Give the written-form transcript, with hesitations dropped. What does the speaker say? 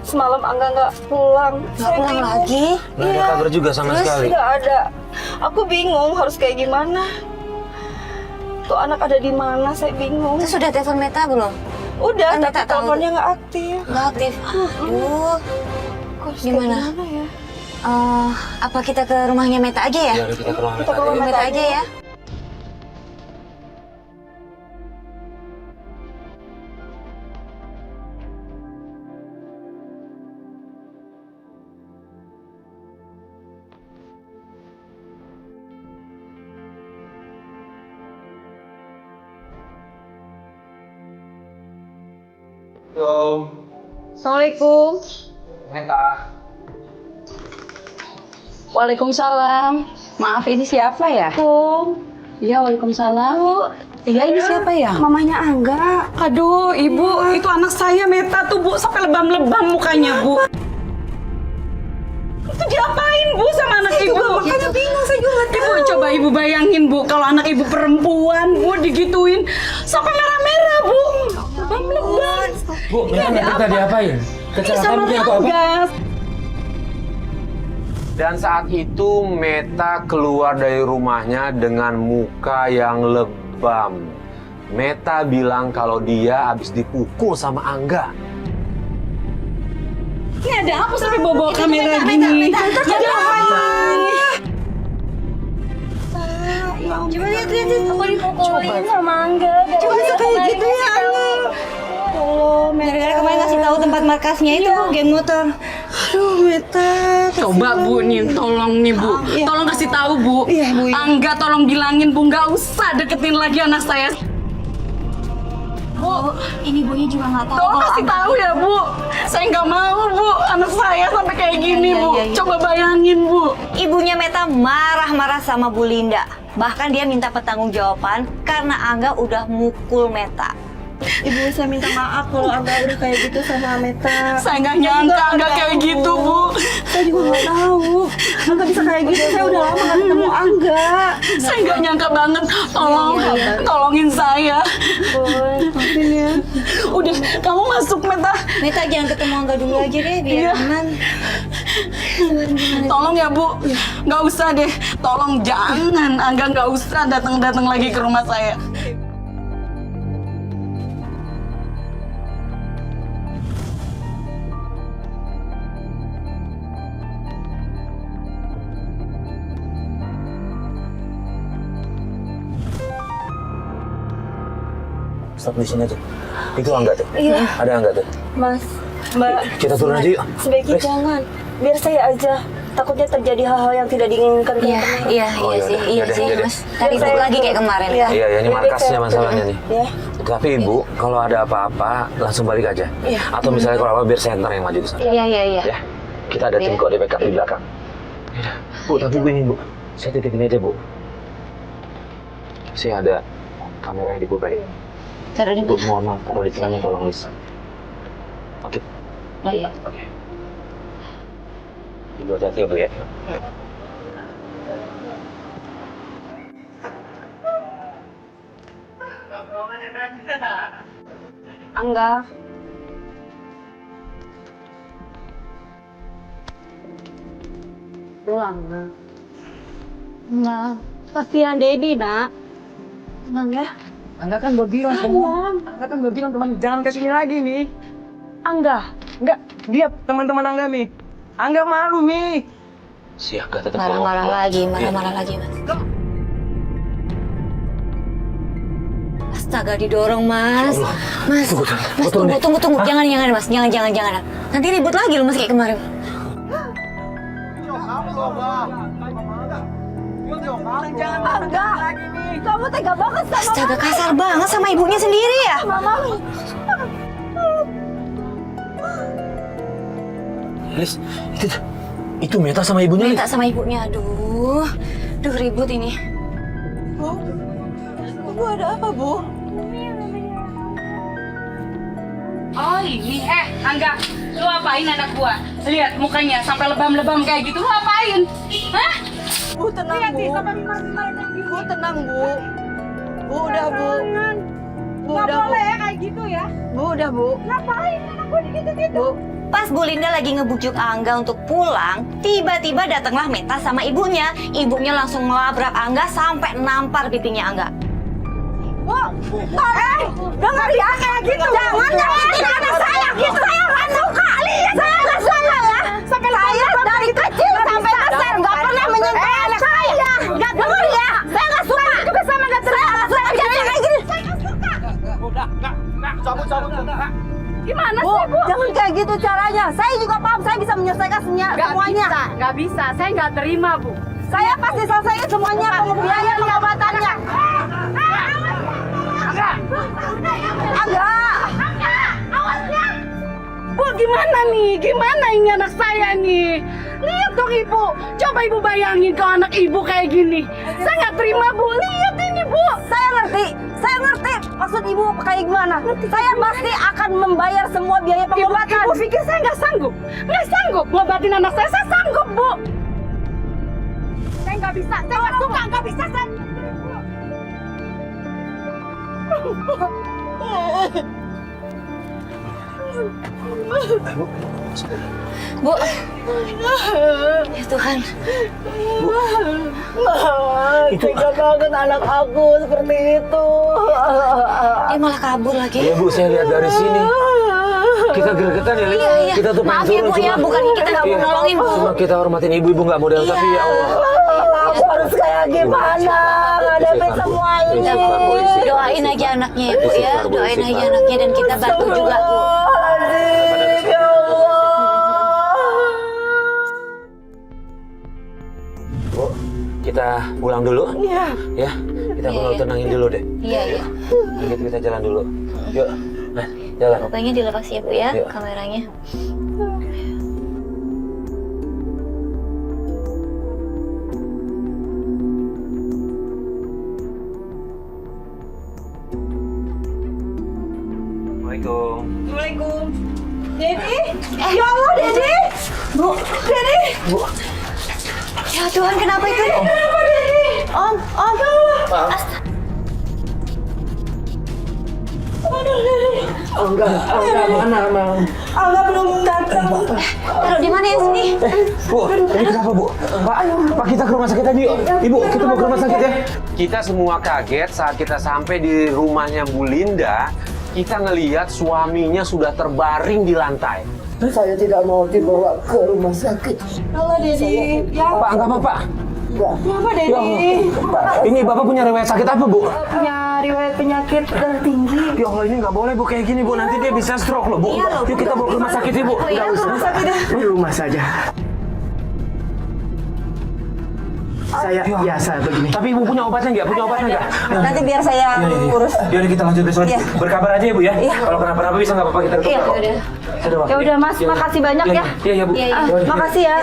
Semalam Angga nggak pulang. Nggak pulang lagi? Nggak ada kabar juga sama sekali. Nggak ada. Aku bingung harus kayak gimana. Tuh anak ada di mana? Saya bingung. Terus sudah telepon Meta belum? Udah, Kan tapi Meta tahu. teleponnya nggak aktif. Nggak aktif. Aduh. Kok harus Gimana? kayak gimana ya? Apa kita ke rumahnya Meta aja ya? Ya udah kita ke rumah Kita ke Meta rumah aja. Meta aja ya. Assalamualaikum. Meta. Waalaikumsalam. Maaf, ini siapa ya? Iya, waalaikumsalam. Iya, ini siapa ya? Mamanya Angga. Aduh, Ibu, itu anak saya Meta tuh, Bu, sampai lebam-lebam mukanya, Bu. Itu diapain, Bu, sama anak Ibu? Makanya bingung saya juga. Ibu, coba Ibu bayangin, Bu, kalau anak Ibu perempuan, Bu, digituin sampai merah-merah, Bu. Lebam-lebam. Bu, Meta diapain? Kecelakaan Sama mungkin atau apa? gas. Dan saat itu Meta keluar dari rumahnya dengan muka yang lebam. Meta bilang kalau dia habis dipukul sama Angga. Ini ada apa sampai bawa kamera gini? Meta, Ada apa ini? Coba lihat. Aku dipukulin sama Angga. Coba bisa kayak gitu ya, Oh, gara-gara kemarin ngasih tahu tempat markasnya itu, geng motor. Aduh, Meta. Coba Bu, nih tolong nih Bu, tolong kasih tahu Bu. Iya, Bu. Angga tolong bilangin Bu, nggak usah deketin lagi anak saya. Bu, ini ibunya juga nggak tahu. Tolong kasih tahu ya Bu, saya nggak mau Bu, anak saya sampai kayak gini Bu. Coba bayangin Bu. Ibunya Meta marah-marah sama Bu Linda. Bahkan dia minta pertanggungjawaban karena Angga udah mukul Meta. Ibu, saya minta maaf kalau Angga udah kayak gitu sama Meta. Saya nggak nyangka Angga kayak gitu Bu. Saya juga nggak tahu. Angga bisa kayak gitu. Saya udah lama nggak ketemu Angga. Saya nggak nyangka banget. Tolongin saya. Boy, maafin ya. Udah, kamu masuk Meta. Meta jangan ketemu Angga dulu aja deh, biar Iya. aman. Tolong ya Bu, nggak usah deh. Tolong jangan, Angga nggak usah datang-datang lagi ke rumah saya. Stop di sini aja. Itu Angga tuh. Iya. Ada Angga tuh. Mas, Mbak. Kita turun aja yuk. Sebaiknya Please. jangan. Biar saya aja. Takutnya terjadi hal-hal yang tidak diinginkan. Iya, iya, Oh, iya sih, yaudah, iya yaudah, sih, yaudah. Mas. Tadi Biar ribut saya lagi kayak kemarin. Iya. Iya, ya, ini Biar markasnya saya- masalahnya nih. Ya. Tapi Ibu, kalau ada apa-apa langsung balik aja. Iya. Atau misalnya kalau apa biar saya ntar yang maju di sana. Iya, iya, iya. Ya, kita ada tim kode backup di belakang. Yaudah. Bu, tapi begini Bu, saya titipin aja Bu. Saya ada kamera yang dibuka ya. Taruh di Bu, mohon maaf kalau ditanya tolong list. Oke. Oh, iya. Oke. Ibu hati-hati ya Bu ya. Angga. Pulang, Nak. Enggak. Kasihan Dedi, Nak. Enggak ya? Angga kan udah bilang Angga kan udah bilang teman jangan kesini lagi nih. Angga. Enggak, dia teman-teman Angga nih. Angga malu nih. Si Angga tetap Marah-marah ngomong. lagi, Iya. marah-marah lagi, Mas. Astaga, didorong, Mas. Mas, Mas, tunggu. Jangan, Mas. Jangan. Nanti ribut lagi loh, Mas, kayak kemarin. Angga. Kamu tega banget sama Astaga, kasar banget sama ibunya sendiri ya. Mama. Lis, itu Meta sama ibunya. Minta sama ibunya, aduh ribut ini. Bu, ada apa, Bu? Oh ini, Angga, lu apain anak gua? Lihat mukanya sampai lebam-lebam kayak gitu, lu apain? Hah? Bu, tenang, Bu. Bu, tenang, Bu. Bu, udah, Bu. Bu, Nggak udah, Bu. boleh ya kayak gitu ya. Bu, udah, Bu. Ngapain anak gua gitu-gitu? Bu, Pas Bu Linda lagi ngebujuk Angga untuk pulang, tiba-tiba datanglah Meta sama ibunya. Ibunya langsung melabrak Angga sampai nampar pipinya Angga. Dengar ya kayak gitu. Jangan nyakitin anak saya gitu. Saya nggak suka. Lihat saya nggak suka ya. Saya dari kecil sampai besar nggak pernah menyentuh anak saya. Nggak dengar ya. Saya nggak suka. Juga sama nggak terima. Saya kayak gini. Saya nggak suka. Gimana sih Bu? Jangan kayak gitu caranya. Saya juga paham. Saya bisa menyelesaikan semuanya. Nggak bisa. Saya nggak terima, Bu. Saya pasti selesaikan semuanya. Biaya pengobatannya. Agak. Bu, gimana nih? Gimana ini anak saya nih? Lihat dong Ibu. Coba Ibu bayangin kalau anak Ibu kayak gini. Saya nggak terima, Bu. Lihat ini, Bu. Saya ngerti. Saya ngerti maksud ibu kayak gimana. Saya pasti akan membayar semua biaya pengobatan. Ibu pikir saya nggak sanggup? Nggak sanggup ngobatin anak saya. Saya sanggup, Bu. Saya nggak bisa. Saya nggak suka. Nggak bisa. Saya... Bu, ya Tuhan, Tega banget anak aku seperti itu. dia malah kabur lagi. Iya Bu, saya lihat dari sini. Kita gregetan ya, Li. Iya, iya. Kita tuh Maaf pengen ya Bu turun, ya, cuma- bukan kita nggak mau Iya. nolongin Bu. Cuma kita hormatin ibu nggak model, Iya. tapi ya Allah. Aku harus kayak gimana ngadepin semua ini. Doain aja anaknya ya Bu ya, doain aja anaknya dan kita bantu juga Bu. Astagfirullahaladzim, ya Allah. Bu, kita pulang dulu. Iya. Ya, kita perlu tenangin dulu deh. Iya, iya. Kita jalan dulu. Yuk, nah, jalan. Pokoknya dilepas ya Bu ya, Iya. kameranya. Assalamualaikum. Assalamualaikum. Dedi? Ya Allah, Dedi. Bu, Dedi. Bu, ya Tuhan kenapa itu? Kenapa, Dedi? Om. maaf. Aduh, Dedi. Enggak mana, Mang? Angga belum datang. Taruh di mana ya sini? Bu, ini kenapa Bu? Pak, kita ke rumah sakit aja yuk. Ibu, kita mau ke rumah sakit ya. Kita semua kaget saat kita sampai di rumahnya Bu Linda. Kita ngelihat suaminya sudah terbaring di lantai. Saya tidak mau dibawa ke rumah sakit. Halo, Dedi. Ya, Pak, enggak apa-apa. kenapa, Dedi? Ini Bapak punya riwayat sakit apa, Bu? Punya riwayat penyakit darah tinggi. Ya Allah, ini nggak boleh Bu kayak gini Bu. Nanti dia bisa stroke loh Bu. Yuk kita bawa ke rumah sakit ya Bu. Iya, Nggak usah. Rumah sakit ya. Di rumah saja. Saya biasa begini. Tapi Ibu punya obatnya nggak? Punya obatnya nggak? Nanti biar saya urus. Yaudah kita lanjut besok. Iya. Berkabar aja ya Bu ya. Kalau kenapa-napa bisa nggak apa-apa kita Iya, tutup. udah. Sudah, Pak. Ya udah, Mas, makasih banyak ya. Iya, Bu. Iya, iya. Makasih ya.